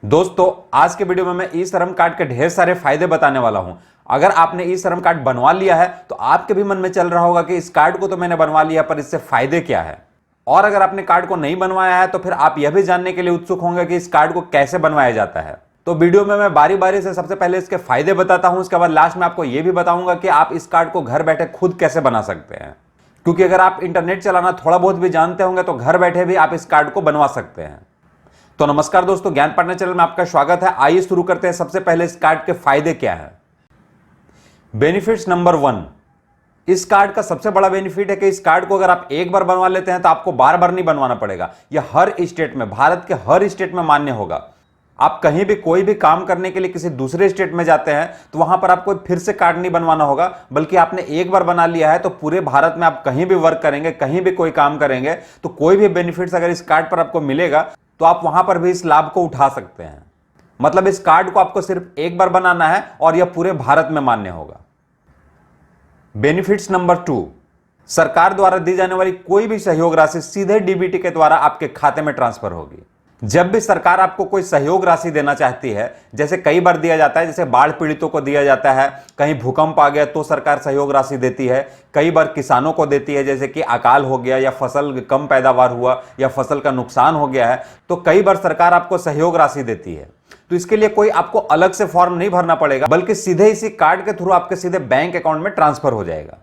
दोस्तों, आज के वीडियो में मैं ई श्रम कार्ड के ढेर सारे फायदे बताने वाला हूं। अगर आपने ई श्रम कार्ड बनवा लिया है तो आपके भी मन में चल रहा होगा कि इस कार्ड को तो मैंने बनवा लिया, पर इससे फायदे क्या है। और अगर आपने कार्ड को नहीं बनवाया है तो फिर आप यह भी जानने के लिए उत्सुक होंगे कि इस कार्ड को कैसे बनवाया जाता है। तो वीडियो में मैं बारी बारी से सबसे पहले इसके फायदे बताता हूं, उसके बाद लास्ट में आपको यह भी बताऊंगा कि आप इस कार्ड को घर बैठे खुद कैसे बना सकते हैं। क्योंकि अगर आप इंटरनेट चलाना थोड़ा बहुत भी जानते होंगे तो घर बैठे भी आप इस कार्ड को बनवा सकते हैं। तो नमस्कार दोस्तों, ज्ञान पार्टनर चैनल में आपका स्वागत है। आइए शुरू करते हैं। सबसे पहले इस कार्ड के फायदे क्या है। बेनिफिट्स नंबर 1, इस कार्ड का सबसे बड़ा बेनिफिट है कि इस कार्ड को अगर आप एक बार बनवा लेते हैं तो आपको बार बार नहीं बनवाना पड़ेगा। यह हर स्टेट में, भारत के हर स्टेट में मान्य होगा। आप कहीं भी कोई भी काम करने के लिए किसी दूसरे स्टेट में जाते हैं तो वहां पर आपको फिर से कार्ड नहीं बनवाना होगा, बल्कि आपने एक बार बना लिया है तो पूरे भारत में आप कहीं भी वर्क करेंगे, कहीं भी कोई काम करेंगे तो कोई भी बेनिफिट्स अगर इस कार्ड पर आपको मिलेगा तो आप वहां पर भी इस लाभ को उठा सकते हैं। मतलब इस कार्ड को आपको सिर्फ एक बार बनाना है और यह पूरे भारत में मान्य होगा। बेनिफिट्स नंबर 2, सरकार द्वारा दी जाने वाली कोई भी सहयोग राशि सीधे डीबीटी के द्वारा आपके खाते में ट्रांसफर होगी। जब भी सरकार आपको कोई सहयोग राशि देना चाहती है, जैसे कई बार दिया जाता है, जैसे बाढ़ पीड़ितों को दिया जाता है, कहीं भूकंप आ गया तो सरकार सहयोग राशि देती है, कई बार किसानों को देती है, जैसे कि अकाल हो गया या फसल कम पैदावार हुआ या फसल का नुकसान हो गया है, तो कई बार सरकार आपको सहयोग राशि देती है। तो इसके लिए कोई आपको अलग से फॉर्म नहीं भरना पड़ेगा, बल्कि सीधे इसी कार्ड के थ्रू आपके सीधे बैंक अकाउंट में ट्रांसफर हो जाएगा।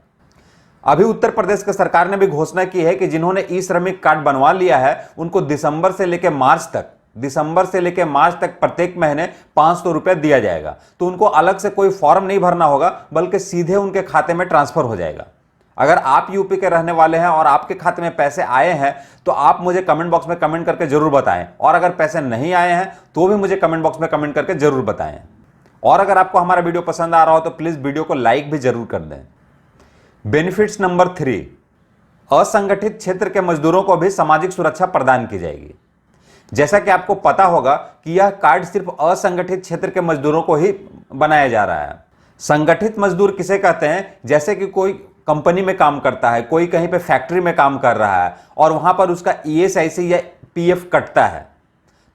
अभी उत्तर प्रदेश की सरकार ने भी घोषणा की है कि जिन्होंने ई श्रमिक कार्ड बनवा लिया है उनको दिसंबर से लेकर मार्च तक प्रत्येक महीने 500 रुपए दिया जाएगा। तो उनको अलग से कोई फॉर्म नहीं भरना होगा, बल्कि सीधे उनके खाते में ट्रांसफर हो जाएगा। अगर आप यूपी के रहने वाले हैं और आपके खाते में पैसे आए हैं तो आप मुझे कमेंट बॉक्स में कमेंट करके जरूर बताएं, और अगर पैसे नहीं आए हैं तो भी मुझे कमेंट बॉक्स में कमेंट करके जरूर बताएं। और अगर आपको हमारा वीडियो पसंद आ रहा हो तो प्लीज वीडियो को लाइक भी जरूर कर दें। बेनिफिट्स नंबर 3, असंगठित क्षेत्र के मजदूरों को भी सामाजिक सुरक्षा प्रदान की जाएगी। जैसा कि आपको पता होगा कि यह कार्ड सिर्फ असंगठित क्षेत्र के मजदूरों को ही बनाया जा रहा है। संगठित मजदूर किसे कहते हैं? जैसे कि कोई कंपनी में काम करता है, कोई कहीं पे फैक्ट्री में काम कर रहा है और वहां पर उसका ईएसआईसी या पीएफ कटता है,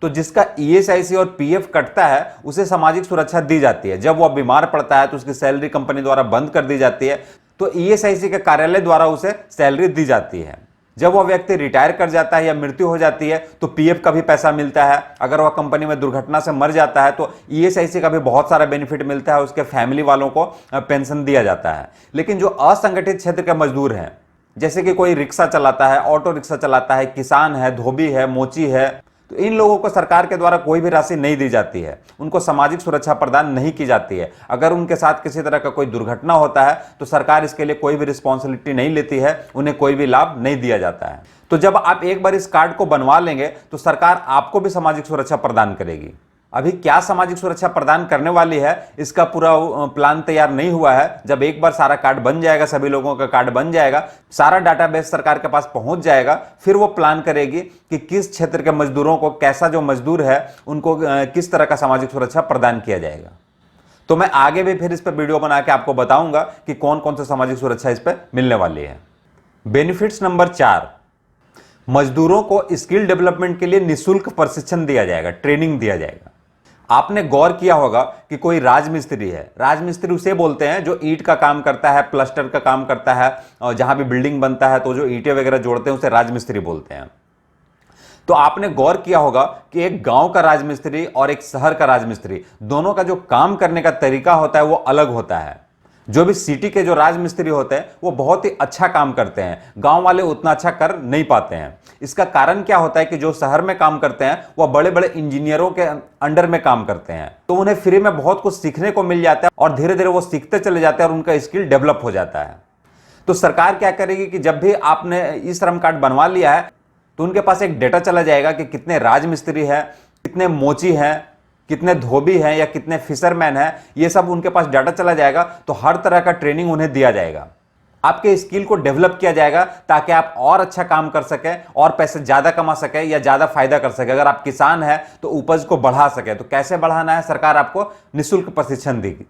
तो जिसका ईएसआईसी और पीएफ कटता है उसे सामाजिक सुरक्षा दी जाती है। जब वह बीमार पड़ता है तो उसकी सैलरी कंपनी द्वारा बंद कर दी जाती है, तो ईएसआईसी के कार्यालय द्वारा उसे सैलरी दी जाती है। जब वह व्यक्ति रिटायर कर जाता है या मृत्यु हो जाती है तो पीएफ का भी पैसा मिलता है। अगर वह कंपनी में दुर्घटना से मर जाता है तो ईएसआईसी का भी बहुत सारा बेनिफिट मिलता है, उसके फैमिली वालों को पेंशन दिया जाता है। लेकिन जो असंगठित क्षेत्र के मजदूर हैं, जैसे कि कोई रिक्शा चलाता है, ऑटो रिक्शा चलाता है, किसान है, धोबी है, मोची है, तो इन लोगों को सरकार के द्वारा कोई भी राशि नहीं दी जाती है, उनको सामाजिक सुरक्षा प्रदान नहीं की जाती है। अगर उनके साथ किसी तरह का कोई दुर्घटना होता है तो सरकार इसके लिए कोई भी रिस्पॉन्सिबिलिटी नहीं लेती है, उन्हें कोई भी लाभ नहीं दिया जाता है। तो जब आप एक बार इस कार्ड को बनवा लेंगे तो सरकार आपको भी सामाजिक सुरक्षा प्रदान करेगी। अभी क्या सामाजिक सुरक्षा प्रदान करने वाली है इसका पूरा प्लान तैयार नहीं हुआ है। जब एक बार सारा कार्ड बन जाएगा, सभी लोगों का कार्ड बन जाएगा, सारा डाटाबेस सरकार के पास पहुंच जाएगा, फिर वो प्लान करेगी कि किस क्षेत्र के मजदूरों को, कैसा जो मजदूर है उनको किस तरह का सामाजिक सुरक्षा प्रदान किया जाएगा। तो मैं आगे भी फिर इस पर वीडियो बना के आपको बताऊंगा कि कौन कौन सी सामाजिक सुरक्षा इस पर मिलने वाली है। बेनिफिट्स नंबर 4, मजदूरों को स्किल डेवलपमेंट के लिए निःशुल्क प्रशिक्षण दिया जाएगा, ट्रेनिंग दिया जाएगा। आपने गौर किया होगा कि कोई राजमिस्त्री है, राजमिस्त्री उसे बोलते हैं जो ईंट का काम करता है, प्लास्टर का काम करता है, और जहां भी बिल्डिंग बनता है तो जो ईंटें वगैरह जोड़ते हैं उसे राजमिस्त्री बोलते हैं। तो आपने गौर किया होगा कि एक गांव का राजमिस्त्री और एक शहर का राजमिस्त्री, दोनों का जो काम करने का तरीका होता है वो अलग होता है। जो भी सिटी के जो राजमिस्त्री होते हैं वो बहुत ही अच्छा काम करते हैं, गांव वाले उतना अच्छा कर नहीं पाते हैं। इसका कारण क्या होता है कि जो शहर में काम करते हैं वह बड़े बड़े इंजीनियरों के अंडर में काम करते हैं, तो उन्हें फ्री में बहुत कुछ सीखने को मिल जाता है और धीरे धीरे वो सीखते चले जाते हैं और उनका स्किल डेवलप हो जाता है। तो सरकार क्या करेगी कि जब भी आपने ई श्रम कार्ड बनवा लिया है तो उनके पास एक डेटा चला जाएगा कि कितने राजमिस्त्री हैं, कितने मोची हैं, कितने धोबी हैं या कितने फिशरमैन हैं, ये सब उनके पास डाटा चला जाएगा। तो हर तरह का ट्रेनिंग उन्हें दिया जाएगा, आपके स्किल को डेवलप किया जाएगा ताकि आप और अच्छा काम कर सकें और पैसे ज्यादा कमा सकें या ज्यादा फायदा कर सकें। अगर आप किसान हैं तो उपज को बढ़ा सकें, तो कैसे बढ़ाना है सरकार आपको निःशुल्क प्रशिक्षण देगी।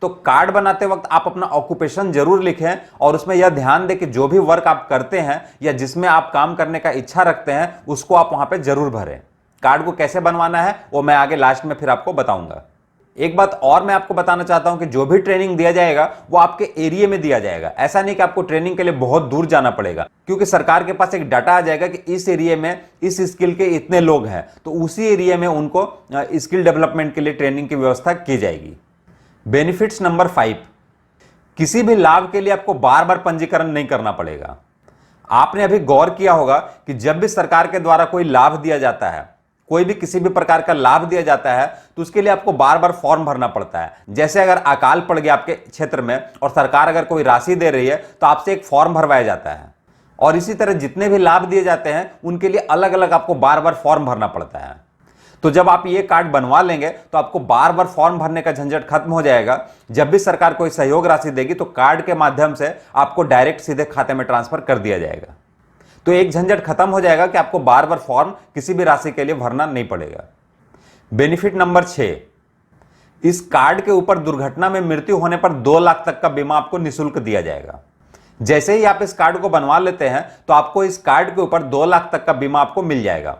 तो कार्ड बनाते वक्त आप अपना ऑक्यूपेशन जरूर लिखें और उसमें यह ध्यान दें कि जो भी वर्क आप करते हैं या जिसमें आप काम करने का इच्छा रखते हैं उसको आप वहां पे जरूर भरें। कार्ड को कैसे बनवाना है वो मैं आगे लास्ट में फिर आपको बताऊंगा। एक बात और मैं आपको बताना चाहता हूं कि जो भी ट्रेनिंग दिया जाएगा वो आपके एरिया में दिया जाएगा। ऐसा नहीं कि आपको ट्रेनिंग के लिए बहुत दूर जाना पड़ेगा, क्योंकि सरकार के पास एक डाटा आ जाएगा कि इस एरिया में इस स्किल के इतने लोग हैं, तो उसी एरिया में उनको स्किल डेवलपमेंट के लिए ट्रेनिंग की व्यवस्था की जाएगी। बेनिफिट्स नंबर 5, किसी भी लाभ के लिए आपको बार बार पंजीकरण नहीं करना पड़ेगा। आपने अभी गौर किया होगा कि जब भी सरकार के द्वारा कोई लाभ दिया जाता है, कोई भी किसी भी प्रकार का लाभ दिया जाता है, तो उसके लिए आपको बार बार फॉर्म भरना पड़ता है। जैसे अगर अकाल पड़ गया आपके क्षेत्र में और सरकार अगर कोई राशि दे रही है तो आपसे एक फॉर्म भरवाया जाता है, और इसी तरह जितने भी लाभ दिए जाते हैं उनके लिए अलग अलग आपको बार बार फॉर्म भरना पड़ता है। तो जब आप ये कार्ड बनवा लेंगे तो आपको बार बार फॉर्म भरने का झंझट खत्म हो जाएगा। जब भी सरकार कोई सहयोग राशि देगी तो कार्ड के माध्यम से आपको डायरेक्ट सीधे खाते में ट्रांसफर कर दिया जाएगा। तो एक झंझट खत्म हो जाएगा कि आपको बार बार फॉर्म किसी भी राशि के लिए भरना नहीं पड़ेगा। बेनिफिट नंबर 6, इस कार्ड के ऊपर दुर्घटना में मृत्यु होने पर 2 लाख तक का बीमा आपको निःशुल्क दिया जाएगा। जैसे ही आप इस कार्ड को बनवा लेते हैं तो आपको इस कार्ड के ऊपर 2 लाख तक का बीमा आपको मिल जाएगा।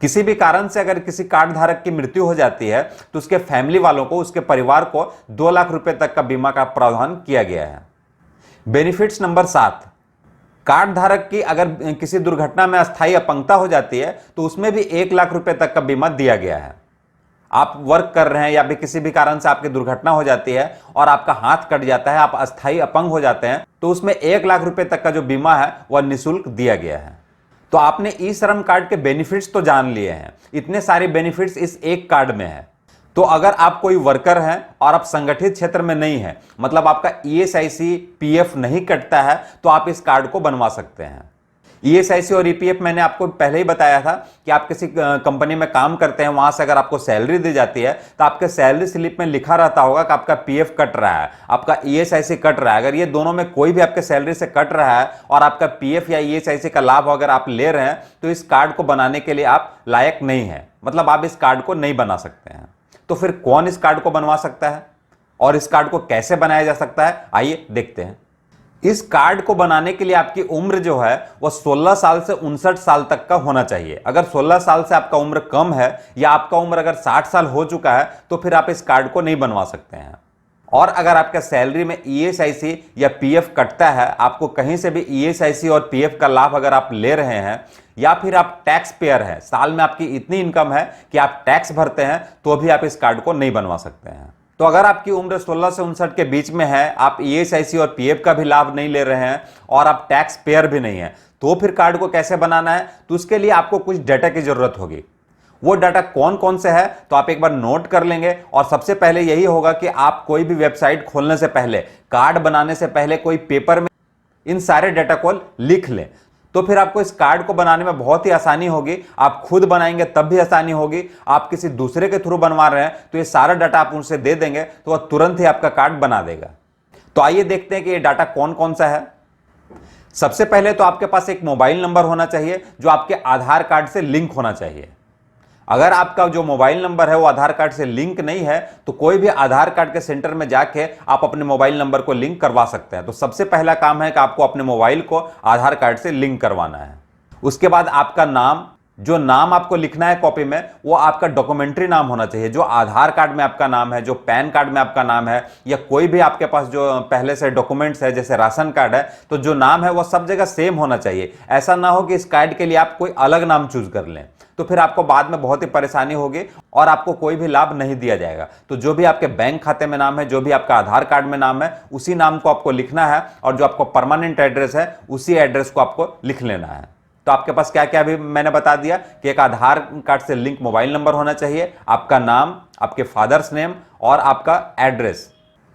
किसी भी कारण से अगर किसी कार्ड धारक की मृत्यु हो जाती है तो उसके फैमिली वालों को, उसके परिवार को 2 लाख रुपए तक का बीमा का प्रावधान किया गया है। बेनिफिट्स नंबर 7, कार्ड धारक की अगर किसी दुर्घटना में अस्थायी अपंगता हो जाती है तो उसमें भी 1 लाख रुपए तक का बीमा दिया गया है। आप वर्क कर रहे हैं या भी किसी भी कारण से आपकी दुर्घटना हो जाती है और आपका हाथ कट जाता है, आप अस्थायी अपंग हो जाते हैं, तो उसमें 1 लाख रुपए तक का जो बीमा है वह निःशुल्क दिया गया है। तो आपने ई श्रम कार्ड के बेनिफिट्स तो जान लिए हैं। इतने सारे बेनिफिट्स इस एक कार्ड में है। तो अगर आप कोई वर्कर हैं और आप संगठित क्षेत्र में नहीं हैं, मतलब आपका ईएसआईसी पीएफ नहीं कटता है, तो आप इस कार्ड को बनवा सकते हैं। ईएसआईसी और ईपीएफ मैंने आपको पहले ही बताया था कि आप किसी कंपनी में काम करते हैं, वहां से अगर आपको सैलरी दी जाती है तो आपके सैलरी स्लिप में लिखा रहता होगा कि आपका पीएफ कट रहा है, आपका ईएसआईसी कट रहा है। अगर ये दोनों में कोई भी आपके सैलरी से कट रहा है और आपका पीएफ या ईएसआईसी का लाभ अगर आप ले रहे हैं तो इस कार्ड को बनाने के लिए आप लायक नहीं है, मतलब आप इस कार्ड को नहीं बना सकते हैं। तो फिर कौन इस कार्ड को बनवा सकता है और इस कार्ड को कैसे बनाया जा सकता है, आइए देखते हैं। इस कार्ड को बनाने के लिए आपकी उम्र जो है वह 16 साल से 59 साल तक का होना चाहिए। अगर 16 साल से आपका उम्र कम है या आपका उम्र अगर 60 साल हो चुका है तो फिर आप इस कार्ड को नहीं बनवा सकते हैं। और अगर आपका सैलरी में ईएसआईसी या पीएफ कटता है, आपको कहीं से भी ईएसआईसी और पीएफ का लाभ अगर आप ले रहे हैं, या फिर आप टैक्स पेयर हैं, साल में आपकी इतनी इनकम है कि आप टैक्स भरते हैं, तो भी आप इस कार्ड को नहीं बनवा सकते हैं। तो अगर आपकी उम्र 16 से 59 के बीच में है, आप ईएसआईसी और पीएफ का भी लाभ नहीं ले रहे हैं और आप टैक्स पेयर भी नहीं है, तो फिर कार्ड को कैसे बनाना है? तो उसके लिए आपको कुछ डाटा की जरूरत होगी। वो डाटा कौन कौन से है तो आप एक बार नोट कर लेंगे। और सबसे पहले यही होगा कि आप कोई भी वेबसाइट खोलने से पहले, कार्ड बनाने से पहले कोई पेपर में इन सारे डाटा को लिख लें, तो फिर आपको इस कार्ड को बनाने में बहुत ही आसानी होगी। आप खुद बनाएंगे तब भी आसानी होगी, आप किसी दूसरे के थ्रू बनवा रहे हैं तो ये सारा डाटा आप उनसे दे देंगे तो वह तुरंत ही आपका कार्ड बना देगा। तो आइए देखते हैं कि ये डाटा कौन कौन सा है। सबसे पहले तो आपके पास एक मोबाइल नंबर होना चाहिए जो आपके आधार कार्ड से लिंक होना चाहिए। अगर आपका जो मोबाइल नंबर है वो आधार कार्ड से लिंक नहीं है तो कोई भी आधार कार्ड के सेंटर में जाके आप अपने मोबाइल नंबर को लिंक करवा सकते हैं। तो सबसे पहला काम है कि आपको अपने मोबाइल को आधार कार्ड से लिंक करवाना है। उसके बाद आपका नाम, जो नाम आपको लिखना है कॉपी में, वो आपका डॉक्यूमेंट्री नाम होना चाहिए। जो आधार कार्ड में आपका नाम है, जो पैन कार्ड में आपका नाम है, या कोई भी आपके पास जो पहले से डॉक्यूमेंट्स है जैसे राशन कार्ड है, तो जो नाम है वो सब जगह सेम होना चाहिए। ऐसा ना हो कि इस कार्ड के लिए आप कोई अलग नाम चूज कर लें, तो फिर आपको बाद में बहुत ही परेशानी होगी और आपको कोई भी लाभ नहीं दिया जाएगा। तो जो भी आपके बैंक खाते में नाम है, जो भी आपका आधार कार्ड में नाम है, उसी नाम को आपको लिखना है और जो आपको परमानेंट एड्रेस है उसी एड्रेस को आपको लिख लेना है। तो आपके पास क्या क्या अभी मैंने बता दिया कि एक आधार कार्ड से लिंक मोबाइल नंबर होना चाहिए, आपका नाम, आपके फादर्स नेम और आपका एड्रेस।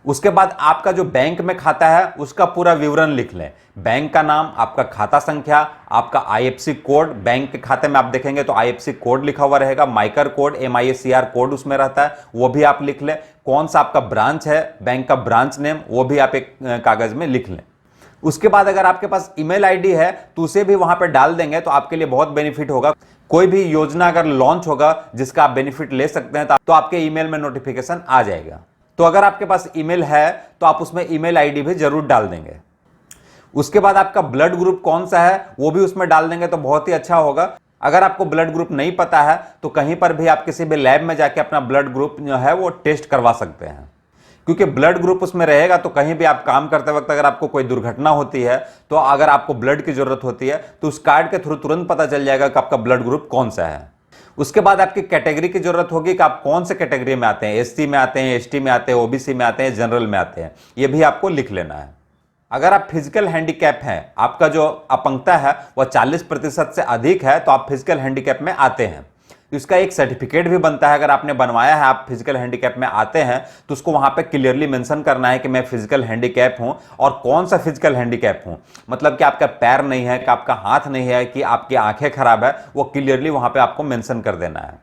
उसके बाद आपका जो बैंक में खाता है उसका पूरा विवरण लिख लें। बैंक का नाम, आपका खाता संख्या, आपका आईएफएससी कोड, बैंक के खाते में आप देखेंगे तो आईएफएससी कोड लिखा हुआ रहेगा, माइकर कोड, MISCR कोड उसमें रहता है, वो भी आप लिख लें। कौन सा आपका ब्रांच है, बैंक का ब्रांच नेम, वो भी आप एक कागज में लिख लें। उसके बाद अगर आपके पास ईमेल आईडी है तो उसे भी वहां पे डाल देंगे तो आपके लिए बहुत बेनिफिट होगा। कोई भी योजना अगर लॉन्च होगा जिसका आप बेनिफिट ले सकते हैं तो आपके ईमेल में नोटिफिकेशन आ जाएगा। तो अगर आपके पास ईमेल है तो आप उसमें ईमेल आईडी भी जरूर डाल देंगे। उसके बाद आपका ब्लड ग्रुप कौन सा है वो भी उसमें डाल देंगे तो बहुत ही अच्छा होगा। अगर आपको ब्लड ग्रुप नहीं पता है तो कहीं पर भी आप किसी भी लैब में जाके अपना ब्लड ग्रुप जो है वो टेस्ट करवा सकते हैं, क्योंकि ब्लड ग्रुप उसमें रहेगा तो कहीं भी आप काम करते वक्त अगर आपको कोई दुर्घटना होती है तो अगर आपको ब्लड की जरूरत होती है तो उस कार्ड के थ्रू तुरंत पता चल जाएगा कि आपका ब्लड ग्रुप कौन सा है। उसके बाद आपकी कैटेगरी की जरूरत होगी कि आप कौन से कैटेगरी में आते हैं, एससी में आते हैं, एसटी में आते हैं, ओबीसी में आते हैं, जनरल में आते हैं, यह भी आपको लिख लेना है। अगर आप फिजिकल हैंडीकैप हैं, आपका जो अपंगता है वह 40% से अधिक है, तो आप फिजिकल हैंडीकैप में आते हैं। इसका एक सर्टिफिकेट भी बनता है, अगर आपने बनवाया है, आप फिजिकल हैंडीकैप में आते हैं तो उसको वहां पे क्लियरली मेंशन करना है कि मैं फिजिकल हैंडीकैप हूं और कौन सा फिजिकल हैंडीकैप हूं। मतलब कि आपका पैर नहीं है, कि आपका हाथ नहीं है, कि आपकी आंखें खराब है, वो क्लियरली वहां पे आपको मेंशन कर देना है।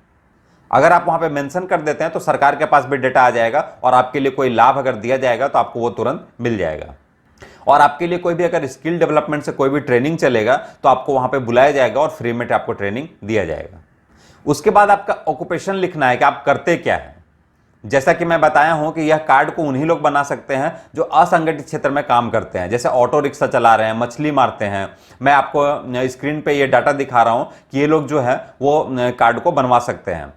अगर आप वहां पे मेंशन कर देते हैं तो सरकार के पास भी डेटा आ जाएगा और आपके लिए कोई लाभ अगर दिया जाएगा तो आपको वो तुरंत मिल जाएगा। और आपके लिए कोई भी अगर स्किल डेवलपमेंट से कोई भी ट्रेनिंग चलेगा तो आपको वहां पे बुलाया जाएगा और फ्री में आपको ट्रेनिंग दिया जाएगा। उसके बाद आपका ऑक्यूपेशन लिखना है कि आप करते क्या हैं। जैसा कि मैं बताया हूं कि यह कार्ड को उन्हीं लोग बना सकते हैं जो असंगठित क्षेत्र में काम करते हैं, जैसे ऑटो रिक्शा चला रहे हैं, मछली मारते हैं। मैं आपको स्क्रीन पे ये डाटा दिखा रहा हूं कि ये लोग जो है वो कार्ड को बनवा सकते हैं।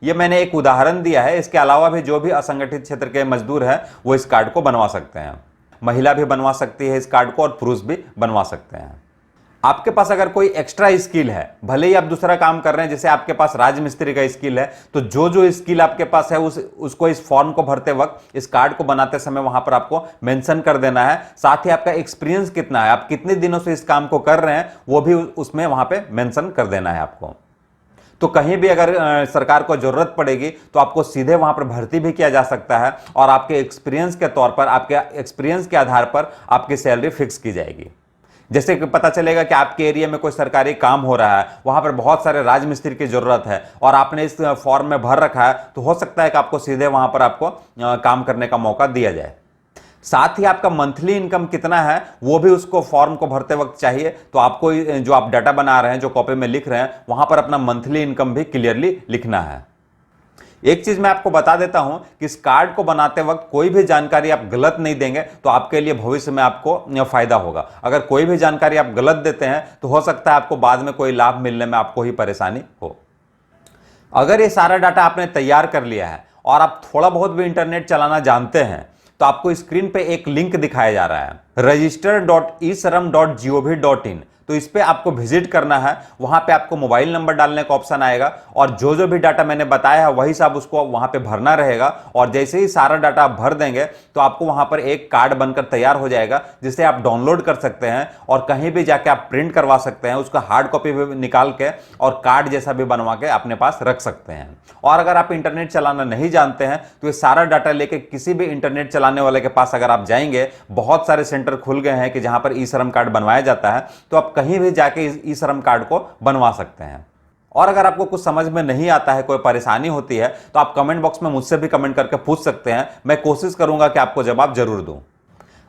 ये मैंने एक उदाहरण दिया है, इसके अलावा भी जो भी असंगठित क्षेत्र के मजदूर हैं वो इस कार्ड को बनवा सकते हैं। महिला भी बनवा सकती है इस कार्ड को और पुरुष भी बनवा सकते हैं। आपके पास अगर कोई एक्स्ट्रा स्किल है, भले ही आप दूसरा काम कर रहे हैं, जैसे आपके पास राजमिस्त्री का स्किल है, तो जो जो स्किल आपके पास है उसको इस फॉर्म को भरते वक्त, इस कार्ड को बनाते समय वहां पर आपको मेंशन कर देना है। साथ ही आपका एक्सपीरियंस कितना है, आप कितने दिनों से इस काम को कर रहे हैं, वो भी उसमें वहां पे मेंशन कर देना है आपको। तो कहीं भी अगर सरकार को जरूरत पड़ेगी तो आपको सीधे वहां पर भर्ती भी किया जा सकता है और आपके एक्सपीरियंस के तौर पर, आपके एक्सपीरियंस के आधार पर आपकी सैलरी फिक्स की जाएगी। जैसे कि पता चलेगा कि आपके एरिया में कोई सरकारी काम हो रहा है, वहां पर बहुत सारे राजमिस्त्री की जरूरत है और आपने इस फॉर्म में भर रखा है, तो हो सकता है कि आपको सीधे वहां पर आपको काम करने का मौका दिया जाए। साथ ही आपका मंथली इनकम कितना है वो भी उसको फॉर्म को भरते वक्त चाहिए। तो आपको जो आप डाटा बना रहे हैं, जो कॉपी में लिख रहे हैं, वहां पर अपना मंथली इनकम भी क्लियरली लिखना है। एक चीज मैं आपको बता देता हूं कि इस कार्ड को बनाते वक्त कोई भी जानकारी आप गलत नहीं देंगे तो आपके लिए भविष्य में आपको फायदा होगा। अगर कोई भी जानकारी आप गलत देते हैं तो हो सकता है आपको बाद में कोई लाभ मिलने में आपको ही परेशानी हो। अगर ये सारा डाटा आपने तैयार कर लिया है और आप थोड़ा बहुत भी इंटरनेट चलाना जानते हैं तो आपको स्क्रीन पे एक लिंक दिखाया जा रहा है, register.eShram.gov.in। तो इस पे आपको विजिट करना है। वहां पे आपको मोबाइल नंबर डालने का ऑप्शन आएगा और जो जो भी डाटा मैंने बताया है वही सब उसको वहां पे भरना रहेगा। और जैसे ही सारा डाटा आप भर देंगे तो आपको वहां पर एक कार्ड बनकर तैयार हो जाएगा, जिसे आप डाउनलोड कर सकते हैं और कहीं भी जाके आप प्रिंट करवा सकते हैं, उसका हार्ड कॉपी भी निकाल के और कार्ड जैसा भी बनवा के अपने पास रख सकते हैं। और अगर आप इंटरनेट चलाना नहीं जानते हैं तो ये सारा डाटा लेके किसी भी इंटरनेट चलाने वाले के पास अगर आप जाएंगे, बहुत सारे सेंटर खुल गए हैं कि जहां पर ई श्रम कार्ड बनवाया जाता है, तो आप कहीं भी जाके इस ई श्रम कार्ड को बनवा सकते हैं। और अगर आपको कुछ समझ में नहीं आता है, कोई परेशानी होती है, तो आप कमेंट बॉक्स में मुझसे भी कमेंट करके पूछ सकते हैं। मैं कोशिश करूंगा कि आपको जवाब जरूर दूं।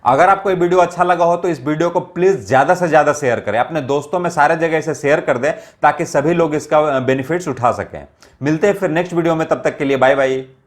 अगर आपको ये वीडियो अच्छा लगा हो तो इस वीडियो को प्लीज ज्यादा से ज्यादा शेयर करें, अपने दोस्तों में सारे जगह इसे शेयर कर दें ताकि सभी लोग इसका बेनिफिट्स उठा सकें। मिलते हैं फिर नेक्स्ट वीडियो में, तब तक के लिए बाय बाय।